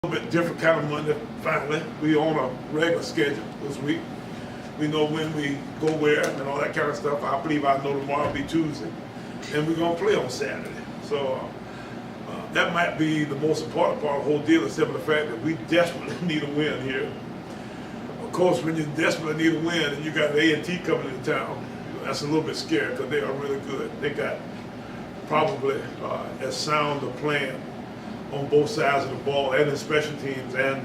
A little bit different kind of Monday. Finally, we on a regular schedule this week. We know when we go where and all that kind of stuff. I believe I know tomorrow will be Tuesday, and we're gonna play on Saturday. So that might be the most important part of the whole deal, except for the fact that we desperately need a win here. Of course, when you desperately need a win and you got A&T coming into town, that's a little bit scary because they are really good. They got probably as sound a plan on both sides of the ball and in special teams and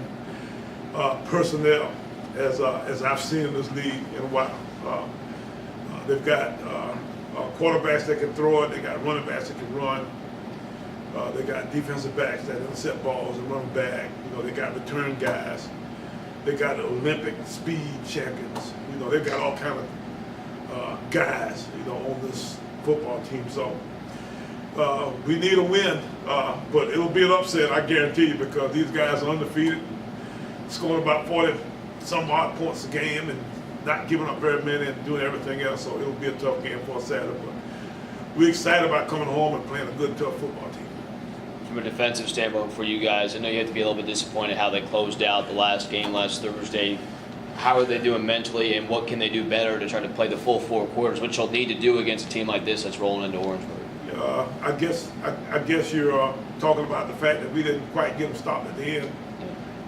personnel as I've seen in this league in a while. They've got quarterbacks that can throw it. They got running backs that can run. They got defensive backs that intercept balls and run back. You know, they got return guys. They got Olympic speed champions. You know, they've got all kind of guys, you know, on this football team. So we need a win, but it'll be an upset, I guarantee you, because these guys are undefeated, scoring about 40-some odd points a game and not giving up very many and doing everything else. So it'll be a tough game for us Saturday. But we're excited about coming home and playing a good, tough football team. From a defensive standpoint for you guys, I know you have to be a little bit disappointed how they closed out the last game last Thursday. How are they doing mentally, and what can they do better to try to play the full 4 quarters, which they'll need to do against a team like this that's rolling into Orangeburg? I guess you're talking about the fact that we didn't quite get them stopped at the end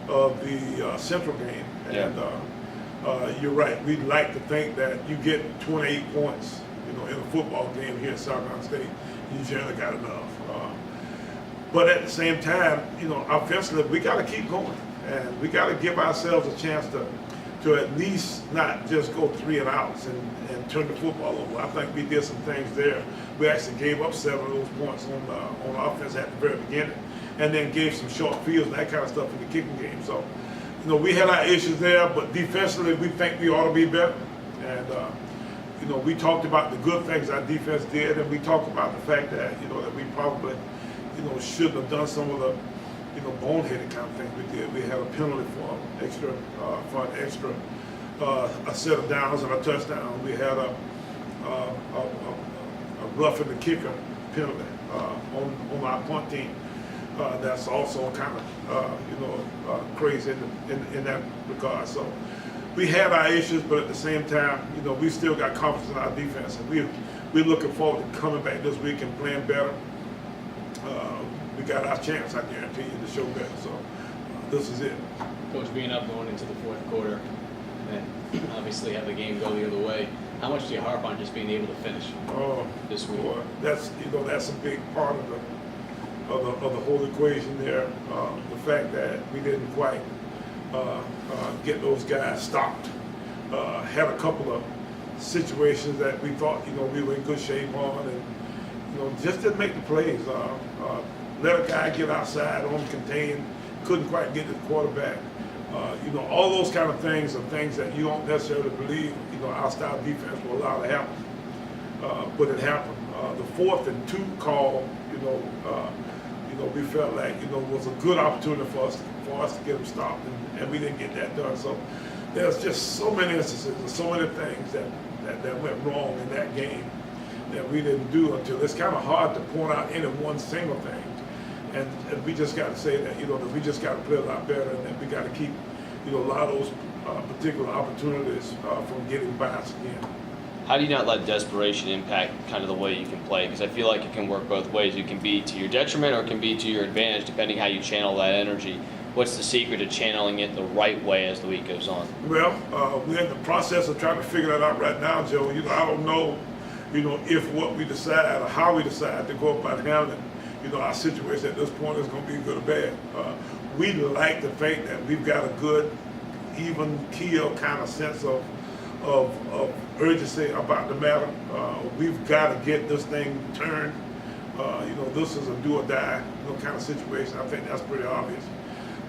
of the Central game. And you're right. We'd like to think that you get 28 points, you know, in a football game here at South Carolina State. You generally got enough. But at the same time, you know, offensively, we got to keep going, and we got to give ourselves a chance to at least not just go 3 and outs and turn the football over. I think we did some things there. We actually gave up 7 of those points on offense at the very beginning, and then gave some short fields and that kind of stuff in the kicking game. So, you know, we had our issues there, but defensively, we think we ought to be better. And you know, we talked about the good things our defense did, and we talked about the fact that, you know, that we probably, you know, shouldn't have done some of the, you know, boneheaded kind of things we did. We had a penalty for an extra a set of downs and a touchdown. We had a roughing the kicker penalty on our punt team. That's also kind of you know, crazy in that regard. So we had our issues, but at the same time, you know, we still got confidence in our defense, and we're looking forward to coming back this week and playing better. We got our chance, I guarantee you, to show better. So this is it. Coach, being up going into the 4th quarter, and obviously have the game go the other way, how much do you harp on just being able to finish this week? Boy, that's, you know, that's a big part of the whole equation there. The fact that we didn't quite get those guys stopped. Had a couple of situations that we thought, you know, we were in good shape on, and you know, just didn't make the plays. Let a guy get outside, uncontained, couldn't quite get to the quarterback. You know, all those kind of things are things that you don't necessarily believe, you know, our style defense will allow to happen. But it happened. The 4th and 2 call, you know, we felt like, you know, was a good opportunity for us to get them stopped, and we didn't get that done. So there's just so many instances and so many things that went wrong in that game that we didn't do until it's kind of hard to point out any one single thing. And we just got to say that, you know, that we just got to play a lot better, and that we got to keep, you know, a lot of those particular opportunities from getting by us again. How do you not let desperation impact kind of the way you can play? Because I feel like it can work both ways. It can be to your detriment or it can be to your advantage, depending how you channel that energy. What's the secret to channeling it the right way as the week goes on? Well, we're in the process of trying to figure that out right now, Joe. You know, I don't know, you know, if what we decide or how we decide to go about handling, you know, our situation at this point is going to be good or bad. We like to think that we've got a good, even keel kind of sense of urgency about the matter. We've got to get this thing turned. You know, this is a do or die, you know, kind of situation. I think that's pretty obvious.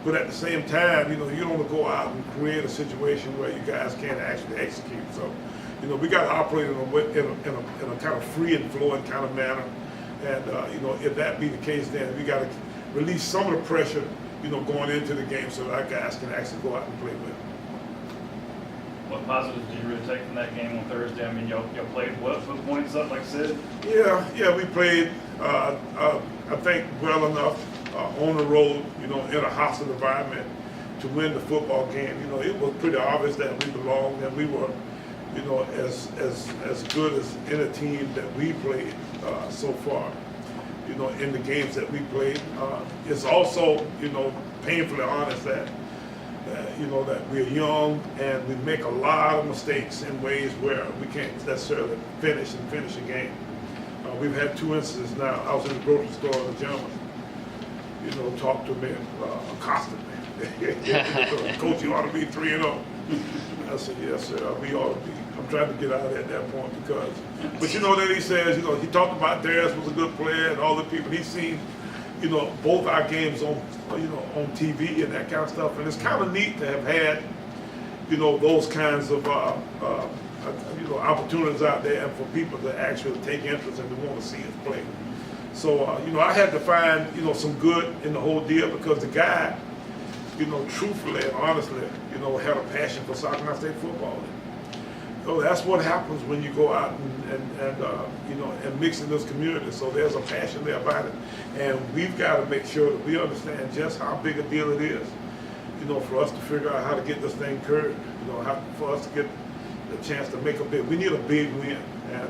But at the same time, you know, you don't want to go out and create a situation where you guys can't actually execute. So, you know, we got to operate in a kind of free and flowing kind of manner. And, you know, if that be the case, then we got to release some of the pressure, you know, going into the game so that our guys can actually go out and play with it. What positives did you really take from that game on Thursday? I mean, y'all played well, put points up, like I said? Yeah, we played, I think, well enough. on the road, in a hostile environment to win the football game. It was pretty obvious that we belonged and we were, as good as any team that we played so far, in the games that we played. It's also, painfully honest that we're young and we make a lot of mistakes in ways where we can't necessarily finish a game. We've had 2 instances now. I was in the grocery store and a gentleman, talked to me, accosted me. Coach, you ought to be 3-0. I said, yes, sir, we ought to be. I'm trying to get out of it at that point because, but then he says, he talked about Darius was a good player and all the people he's seen, both our games on TV and that kind of stuff. And it's kind of neat to have had, those kinds of, opportunities out there and for people to actually take interest and to want to see us play. So, I had to find, some good in the whole deal because the guy, truthfully and honestly, had a passion for South State football. So that's what happens when you go out and mix in this community. So there's a passion there about it. And we've got to make sure that we understand just how big a deal it is, for us to figure out how to get this thing curved, for us to get the chance to make a big, we need a big win. And,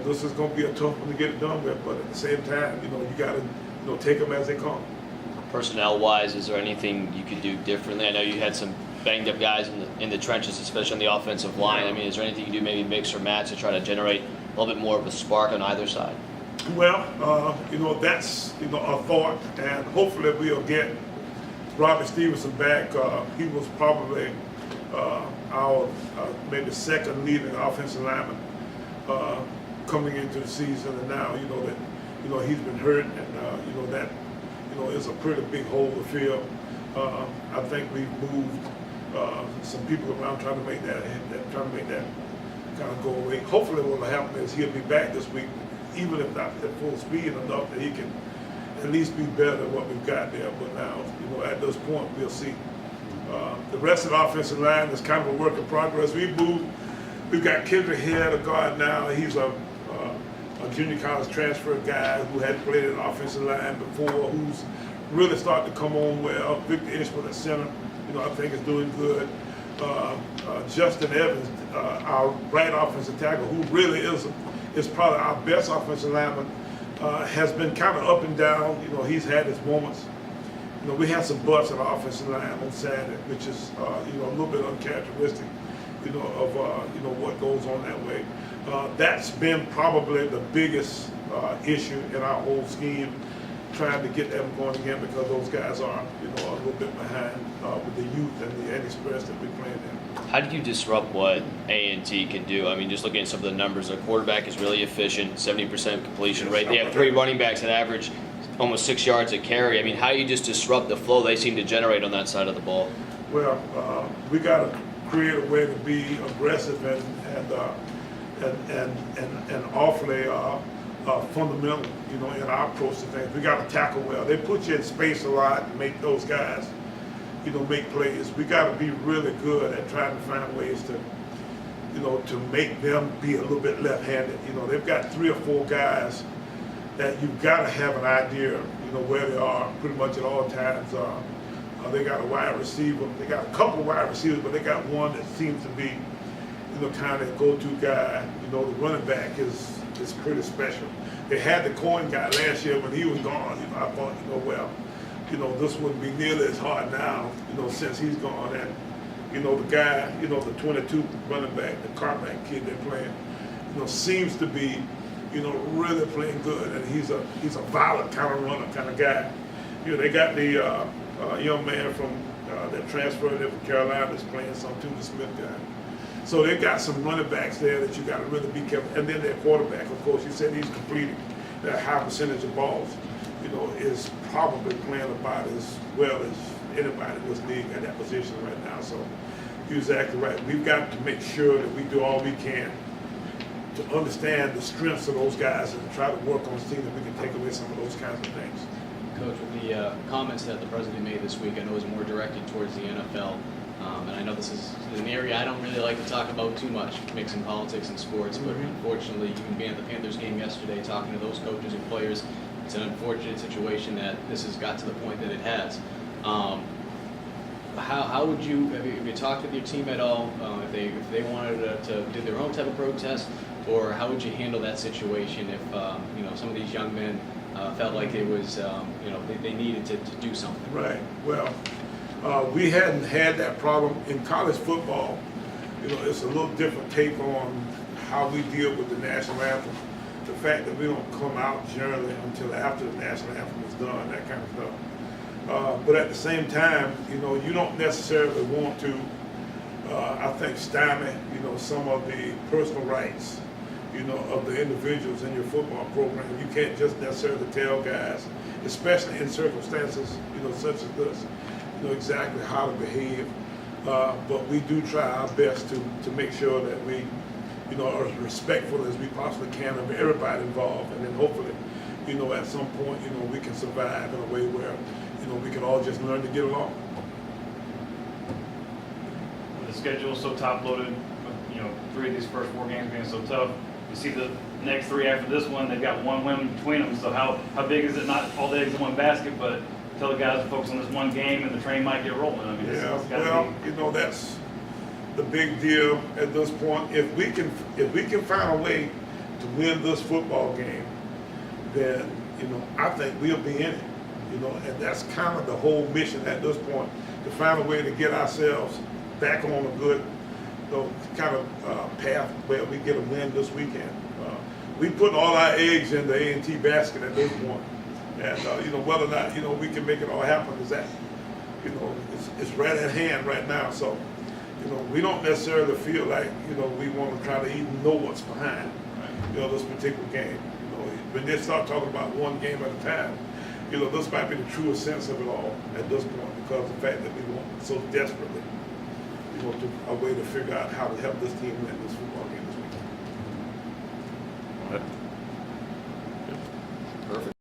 this is going to be a tough one to get it done with, but at the same time, you got to, take them as they come. Personnel-wise, is there anything you could do differently? I know you had some banged-up guys in the trenches, especially on the offensive line. I mean, is there anything you can do, maybe mix or match to try to generate a little bit more of a spark on either side? Well, that's, a thought, and hopefully we'll get Robbie Stevenson back. He was probably our maybe second leading offensive lineman coming into the season, and now, that, he's been hurt, and, that, is a pretty big hole to fill. I think we've moved some people around trying to make that kind of go away. Hopefully what will happen is he'll be back this week, even if not at full speed enough that he can at least be better than what we've got there. But now, at this point, we'll see. The rest of the offensive line is kind of a work in progress. We've got Kendrick here, the guard now. He's a junior college transfer guy who hadn't played in the offensive line before, who's really starting to come on well. Victor Ishmael at center, I think is doing good. Justin Evans, our right offensive tackle, who really is probably our best offensive lineman, has been kind of up and down. He's had his moments. We had some butts at the offensive line on Saturday, which is a little bit uncharacteristic, of what goes on that way. That's been probably the biggest issue in our whole scheme, trying to get them going again because those guys are, a little bit behind with the youth and the inexperience that we play in. How do you disrupt what A&T can do? I mean, just looking at some of the numbers, their quarterback is really efficient, 70% completion rate. They have 3 running backs that average almost 6 yards a carry. I mean, how do you just disrupt the flow they seem to generate on that side of the ball? Well, we got to create a way to be aggressive and awfully fundamental, in our approach to things. We got to tackle well. They put you in space a lot and make those guys, make plays. We got to be really good at trying to find ways to, to make them be a little bit left-handed. They've got 3 or 4 guys that you've got to have an idea, where they are pretty much at all times. They got a wide receiver. They got a couple of wide receivers, but they got one that seems to be, kind of go-to guy. The running back is pretty special. They had the Coin guy last year when he was gone. I thought, this wouldn't be nearly as hard now, since he's gone. And, the guy, the 22 running back, the Carmack kid they're playing, seems to be, really playing good. And he's a violent kind of runner kind of guy. They got the young man from that transferred there from Carolina that's playing some too, the Smith guy. So they've got some running backs there that you got to really be careful. And then their quarterback, of course, you said he's completing that high percentage of balls, is probably playing about as well as anybody in this league at that position right now. So you're exactly right. We've got to make sure that we do all we can to understand the strengths of those guys and try to work on the team that we can take away some of those kinds of things. Coach, with the comments that the president made this week, I know it was more directed towards the NFL. And I know this is an area I don't really like to talk about too much, mixing politics and sports, but unfortunately, even being at the Panthers game yesterday, talking to those coaches and players, it it's an unfortunate situation that this has got to the point that it has. How would you, have you talked with your team at all, if they wanted to do their own type of protest, or how would you handle that situation if, some of these young men felt like it was, they needed to do something? Right. Well, we hadn't had that problem in college football. It's a little different take on how we deal with the national anthem. The fact that we don't come out generally until after the national anthem is done, that kind of stuff. But at the same time, you don't necessarily want to, I think, stymie, some of the personal rights, of the individuals in your football program. You can't just necessarily tell guys, especially in circumstances, such as this, exactly how to behave. But we do try our best to make sure that we, are as respectful as we possibly can of everybody involved, and then hopefully, at some point, we can survive in a way where, we can all just learn to get along. With the schedule so top-loaded, with, 3 of these first 4 games being so tough, you see the next 3 after this one, they've got 1 win between them. So how big is it? Not all the eggs in one basket, but tell the guys to focus on this one game, and the train might get rolling. I mean, it's gotta be. That's the big deal at this point. If we can find a way to win this football game, then I think we'll be in it. And that's kind of the whole mission at this point, to find a way to get ourselves back on a good, kind of path where we get a win this weekend. We put all our eggs in the A&T basket at this point, and whether or not we can make it all happen is that it's right at hand right now. So we don't necessarily feel like we want to try to even know what's behind this particular game. When they start talking about one game at a time, this might be the truest sense of it all at this point, because of the fact that we want so desperately, a way to figure out how to help this team win this football game this